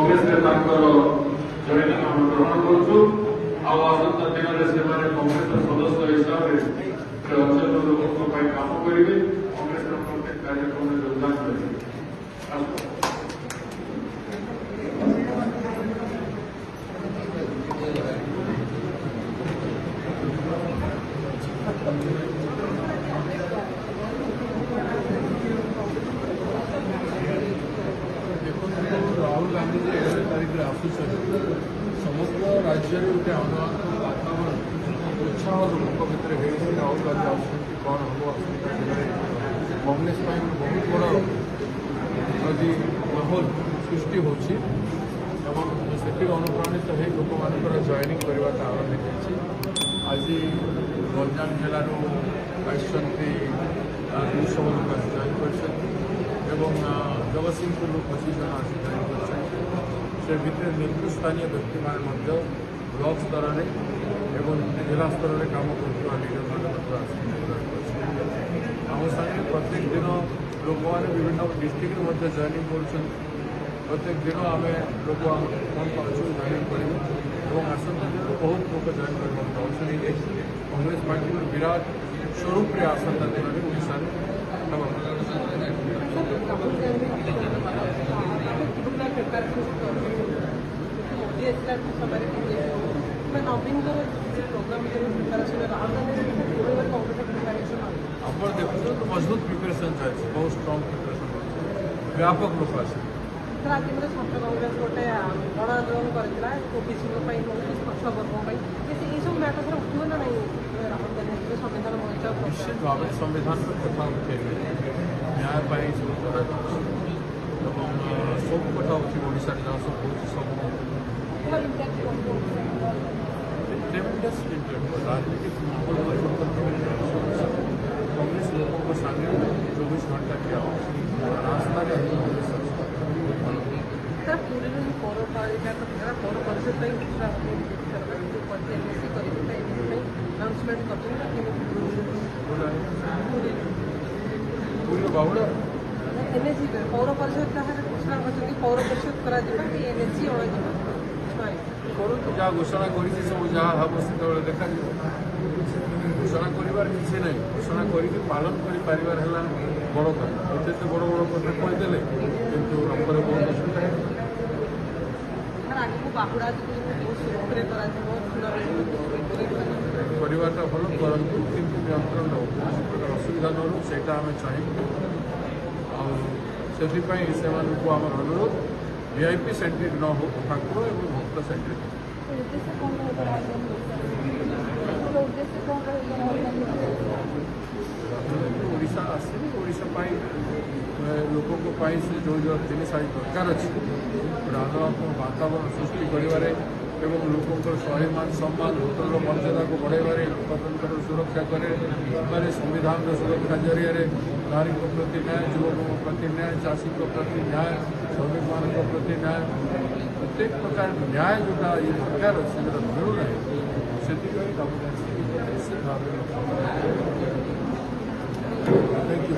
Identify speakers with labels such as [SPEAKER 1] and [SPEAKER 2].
[SPEAKER 1] କଂଗ୍ରେସରେ ତାଙ୍କର ଜଏନିଂ ଆମେ ଗ୍ରହଣ କରୁଛୁ। ଆଉ ଆସନ୍ତା ଦିନରେ ସେମାନେ କଂଗ୍ରେସର ସଦସ୍ୟ ହିସାବରେ ଅଞ୍ଚଳ ଲୋକଙ୍କ ପାଇଁ କାମ କରିବେ, କଂଗ୍ରେସର ପ୍ରତ୍ୟେକ କାର୍ଯ୍ୟକ୍ରମରେ ଯୋଗଦାନ କରିବେ।
[SPEAKER 2] राहुल गांधी जी 11 तारीख में आसुच्च समस्त राज्य में गोटे अनुवाद वातावरण उत्साह लोक भितर राहुल गांधी आसुच्च कौन हम आसंता जिले कांग्रेस बहुत बड़ अभी माहौल सृष्टि होती अनुप्राणित हो लोक मान जॉइनिंग करवाटा आरंभ कर आज गंजाम जिलूर 200 लोग जॉइन कर जगतसिंहपुर 25 जन आसी जॉइन कर से भितर नेतृस्थानीय व्यक्ति मान ब्लॉक स्तर में जिला स्तर में कम कर लीडर मान आम सागे प्रत्येक दिन लोक मैंने विभिन्न डिस्ट्रिक्ट जॉइनिंग कर प्रत्येक दिन आम लोग फोन कर जॉइनिंग करेंगे और आसंता दिन बहुत लोग जॉइन करने कांग्रेस पार्टी विराट स्वरूप रे आसंता दिन में ओडिशा आप देखते तो मजबूत प्रिपेरेसन चाहिए बहुत स्ट्रॉन्ग प्रिपेरेसन व्यापक लोक आस
[SPEAKER 3] छात्र कांग्रेस गोटे गण आंदोलन करता ओबीसी सब मैटर उठो ना नहीं राहुल गांधी संविधान
[SPEAKER 2] निश्चित भाव संविधान कथा उठेबे न्याय पाई सब कथा उठी ओडिशा जहाँ सब सब राजनीतिक माहौल कांग्रेस लोगों को सामने 24 घंटा किया रास्ता
[SPEAKER 3] पौर परिषद
[SPEAKER 2] बाहुड़ा
[SPEAKER 3] एनएसी पौर परिषद घोषणा कर पौर परिषद कर एनएसी
[SPEAKER 2] करूँ जहाँ घोषणा कर सब जहाँ हम से देखा घोषणा कर किसी ना घोषणा करके पालन कर बड़ कथा एत बड़ बड़ कथा कहीदे कितु बहुत असुविधा करवाटा भल करूँ कितु नियंत्रण असुविधा न रू से आम चाहूँ से आम अनुरोध वीआईपी सेंट्रिक न हो ठाकुर और भक्त सेंट्रिक ओडिशा आसे ओडिशा लोकों से जो जो जिनिस आज दरकार अच्छी वातावरण सृष्टि कर लोकों स्वाभिमान सम्मान लोकल मर्यादा को बढ़ाइबारे लोकतंत्र सुरक्षा करे संविधान सुरक्षा जरिए नारी प्रति न्याय युवकों प्रति न्याय चाषी प्रति न्याय श्रमिक मान प्रति न्याय प्रत्येक प्रकार न्याय जोटा ये दरकार अच्छे जो मिलूना से थैंक यू।